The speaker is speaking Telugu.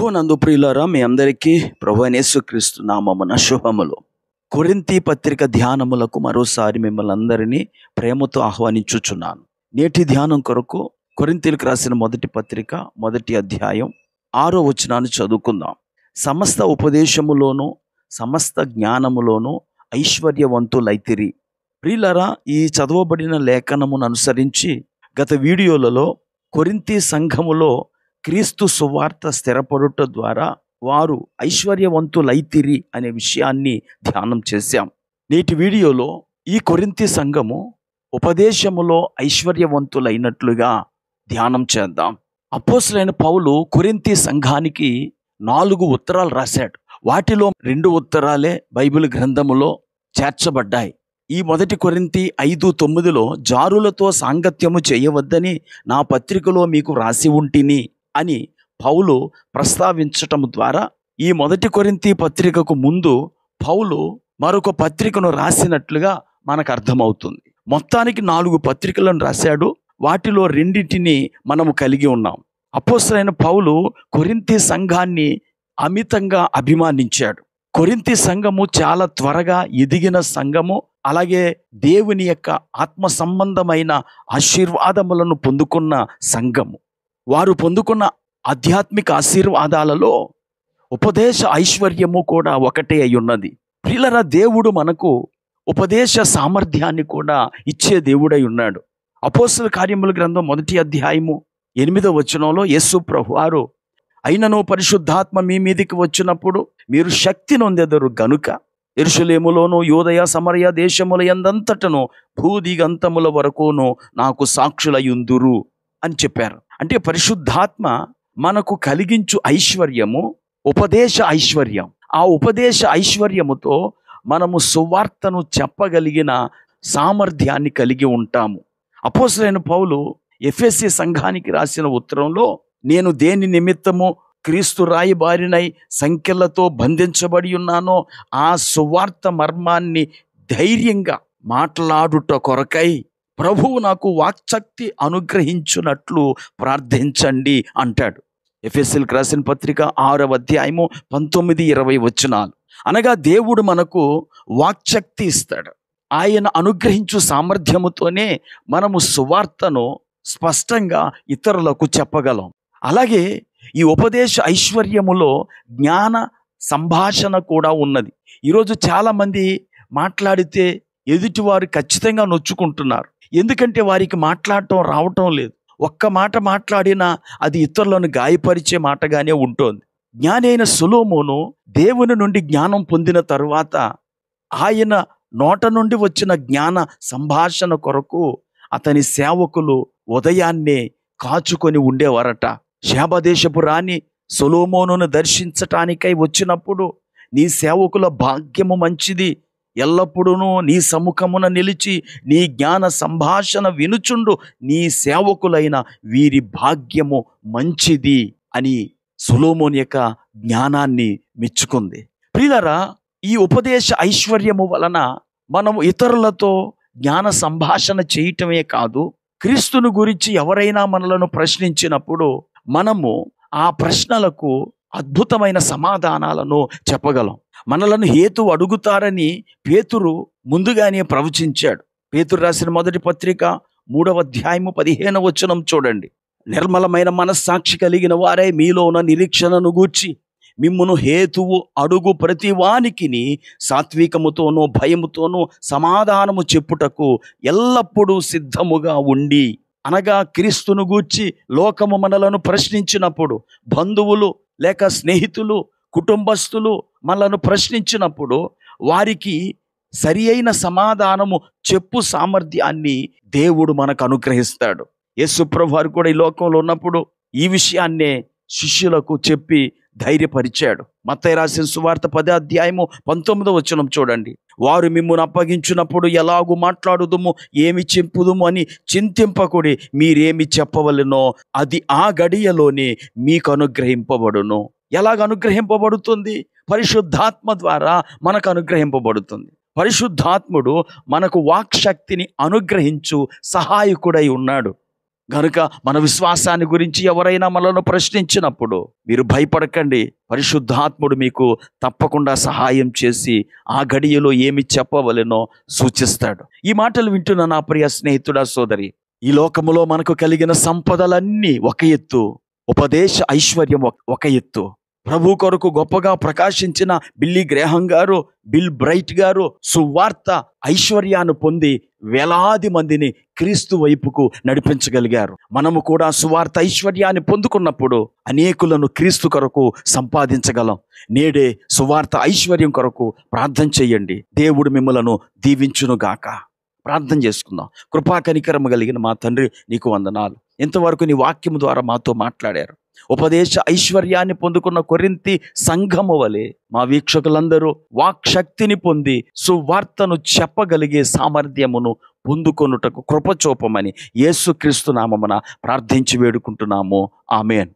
ప్రభువునందు ప్రియులారా, మీ అందరికీ ప్రభువైన యేసుక్రీస్తు నామమున శుభములు. కొరింథీ పత్రిక ధ్యానములకు మరోసారి మిమ్మల్ని అందరినీ ప్రేమతో ఆహ్వానించుచున్నాను. నేటి ధ్యానం కొరకు కొరింథీలకు రాసిన మొదటి పత్రిక 1వ అధ్యాయం 6వ వచనాన్ని చదువుకుందాం. సమస్త ఉపదేశములోను సమస్త జ్ఞానములోను ఐశ్వర్యవంతులైతిరి. ప్రియులారా, ఈ చదవబడిన లేఖనమును అనుసరించి గత వీడియోలలో కొరింథీ సంఘములో క్రీస్తు సువార్త స్థిరపడుట ద్వారా వారు ఐశ్వర్యవంతులైతిరి అనే విషయాన్ని ధ్యానం చేశాం. నేటి వీడియోలో ఈ కొరింథీ సంఘము ఉపదేశములో ఐశ్వర్యవంతులైనట్లుగా ధ్యానం చేద్దాం. అపోస్తలుడైన పౌలు కొరింథీ సంఘానికి 4 ఉత్తరాలు రాశాడు. వాటిలో 2 ఉత్తరాలే బైబిల్ గ్రంథములో చేర్చబడ్డాయి. ఈ మొదటి కొరింథీ 5:9లో జారులతో సాంగత్యము చేయవద్దని నా పత్రికలో మీకు రాసి ఉంటిని అని పౌలు ప్రస్తావించటం ద్వారా ఈ మొదటి కొరింథీ పత్రికకు ముందు పౌలు మరొక పత్రికను రాసినట్లుగా మనకు అర్థమవుతుంది. మొత్తానికి 4 పత్రికలను రాశాడు. వాటిలో 2 మనము కలిగి ఉన్నాం. అపోస్తలుడైన పౌలు కొరింథీ సంఘాన్ని అమితంగా అభిమానించాడు. కొరింథీ సంఘము చాలా త్వరగా ఎదిగిన సంఘము. అలాగే దేవుని యొక్క ఆత్మ సంబంధమైన ఆశీర్వాదములను పొందుకున్న సంఘము. వారు పొందుకున్న ఆధ్యాత్మిక ఆశీర్వాదాలలో ఉపదేశ ఐశ్వర్యము కూడా ఒకటే అయి ఉన్నది. ప్రియులారా, దేవుడు మనకు ఉపదేశ సామర్థ్యాన్ని కూడా ఇచ్చే దేవుడై ఉన్నాడు. అపోస్తల కార్యముల గ్రంథం 1వ అధ్యాయము 8వ వచనంలో యేసు ప్రభువారు, అయినను పరిశుద్ధాత్మ మీ మీదికి వచ్చినప్పుడు మీరు శక్తి నొందెదరు గనుక యెరూషలేములోను యూదయ సమరయ దేశముల యందంతటను భూదిగంతముల వరకును నాకు సాక్షులయుందురు అని చెప్పారు. అంటే పరిశుద్ధాత్మ మనకు కలిగించు ఐశ్వర్యము ఉపదేశ ఐశ్వర్యం. ఆ ఉపదేశ ఐశ్వర్యముతో మనము సువార్తను చెప్పగలిగిన సామర్థ్యాన్ని కలిగి ఉంటాము. అపోస్తలుడైన పౌలు ఎఫెసీ సంఘానికి రాసిన ఉత్తరంలో, నేను దేని నిమిత్తము క్రీస్తు రాయబారినై సంకెళ్లతో బంధించబడి ఉన్నానో ఆ సువార్త మర్మాన్ని ధైర్యంగా మాట్లాడుట కొరకై ప్రభువు నాకు వాక్శక్తి అనుగ్రహించున్నట్లు ప్రార్థించండి అంటాడు. ఎఫెసీయులకు రాసిన పత్రిక 6వ అధ్యాయము 19-20 వచనాలు. అనగా దేవుడు మనకు వాక్శక్తి ఇస్తాడు. ఆయన అనుగ్రహించు సామర్థ్యముతోనే మనము సువార్తను స్పష్టంగా ఇతరులకు చెప్పగలం. అలాగే ఈ ఉపదేశ ఐశ్వర్యములో జ్ఞాన సంభాషణ కూడా ఉన్నది. ఈరోజు చాలామంది మాట్లాడితే ఎదుటివారు ఖచ్చితంగా నొచ్చుకుంటున్నారు. ఎందుకంటే వారికి మాట్లాడటం రావటం లేదు. ఒక్క మాట మాట్లాడినా అది ఇతరులను గాయపరిచే మాటగానే ఉంటుంది. జ్ఞాని అయిన సొలొమోను దేవుని నుండి జ్ఞానం పొందిన తరువాత ఆయన నోట నుండి వచ్చిన జ్ఞాన సంభాషణ కొరకు అతని సేవకులు ఉదయాన్నే కాచుకొని ఉండేవారట. శేబదేశపు రాణి సొలొమోనును దర్శించటానికై వచ్చినప్పుడు, నీ సేవకుల భాగ్యము మంచిది, ఎల్లప్పుడూ నీ సముఖమున నిలిచి నీ జ్ఞాన సంభాషణ వినుచుండు, నీ సేవకులైన వీరి భాగ్యము మంచిది అని సొలొమోను యొక్క జ్ఞానాన్ని మెచ్చుకుంది. ప్రియులారా, ఈ ఉపదేశ ఐశ్వర్యము వలన మనము ఇతరులతో జ్ఞాన సంభాషణ చేయటమే కాదు, క్రీస్తుని గురించి ఎవరైనా మనలను ప్రశ్నించినప్పుడు మనము ఆ ప్రశ్నలకు అద్భుతమైన సమాధానాలను చెప్పగలం. మనలను హేతు అడుగుతారని పేతురు ముందుగానే ప్రవచించాడు. పేతురు రాసిన మొదటి పత్రిక 3వ అధ్యాయము 15వ వచనం చూడండి. నిర్మలమైన మనస్సాక్షి కలిగిన వారే మీలో ఉన్న నిరీక్షణను గూర్చి మిమ్మును హేతువు అడుగు ప్రతి వానికిని సాత్వికముతోనూ భయముతోనూ సమాధానము చెప్పుటకు ఎల్లప్పుడూ సిద్ధముగా ఉండి. అనగా క్రీస్తును గూర్చి లోకము మనలను ప్రశ్నించినప్పుడు, బంధువులు లేక స్నేహితులు కుటుంబస్తులు మనలను ప్రశ్నించినప్పుడు వారికి సరి అయిన సమాధానము చెప్పు సామర్థ్యాన్ని దేవుడు మనకు అనుగ్రహిస్తాడు. యేసు ప్రభువు వారు కూడా ఈ లోకంలో ఉన్నప్పుడు ఈ విషయాన్నే శిష్యులకు చెప్పి ధైర్యపరిచాడు. మత్తయి రాసిన సువార్త 10వ అధ్యాయము 19వ వచనం చూడండి. వారు మిమ్మును అప్పగించినప్పుడు ఎలాగూ మాట్లాడుదుము, ఏమి చెప్పుదుము అని చింతింపకుడి. మీరేమి చెప్పవలెనో అది ఆ గడియలోనే మీకు అనుగ్రహింపబడును. ఎలాగ అనుగ్రహింపబడుతుంది? పరిశుద్ధాత్మ ద్వారా మనకు అనుగ్రహింపబడుతుంది. పరిశుద్ధాత్ముడు మనకు వాక్శక్తిని అనుగ్రహించు సహాయకుడై ఉన్నాడు. గనుక మన విశ్వాసాన్ని గురించి ఎవరైనా మనల్ని ప్రశ్నించినప్పుడు మీరు భయపడకండి. పరిశుద్ధాత్ముడు మీకు తప్పకుండా సహాయం చేసి ఆ గడియలో ఏమి చెప్పవలెనో సూచిస్తాడు. ఈ మాటలు వింటున్న నా ప్రియ స్నేహితుడా, సోదరి, ఈ లోకములో మనకు కలిగిన సంపదలన్నీ ఒక ఎత్తు, ఉపదేశ ఐశ్వర్యం ఒక ఎత్తు. ప్రభు కొరకు గొప్పగా ప్రకాశించిన బిల్లీ గ్రేహం గారు, బిల్ బ్రైట్ గారు సువార్త ఐశ్వర్యాన్ని పొంది వేలాది మందిని క్రీస్తు వైపుకు నడిపించగలిగారు. మనము కూడా సువార్త ఐశ్వర్యాన్ని పొందుకున్నప్పుడు అనేకులను క్రీస్తు కొరకు సంపాదించగలం. నేడే సువార్త ఐశ్వర్యం కొరకు ప్రార్థన చేయండి. దేవుడు మిమ్మలను దీవించునుగాక. ప్రార్థన చేసుకుందాం. కృపా కనికరము కలిగిన మా తండ్రి, నీకు వందనాలు. ఇంతవరకు నీ వాక్యము ద్వారా మాతో మాట్లాడారు. ఉపదేశ ఐశ్వర్యాన్ని పొందుకున్న కొరింథీ సంఘము వలె మా వీక్షకులందరూ వాక్శక్తిని పొంది సువార్తను చెప్పగలిగే సామర్థ్యమును పొందుకొనుటకు కృప చూపమని యేసుక్రీస్తు నామమున ప్రార్థించి వేడుకుంటున్నాము. ఆమేన్.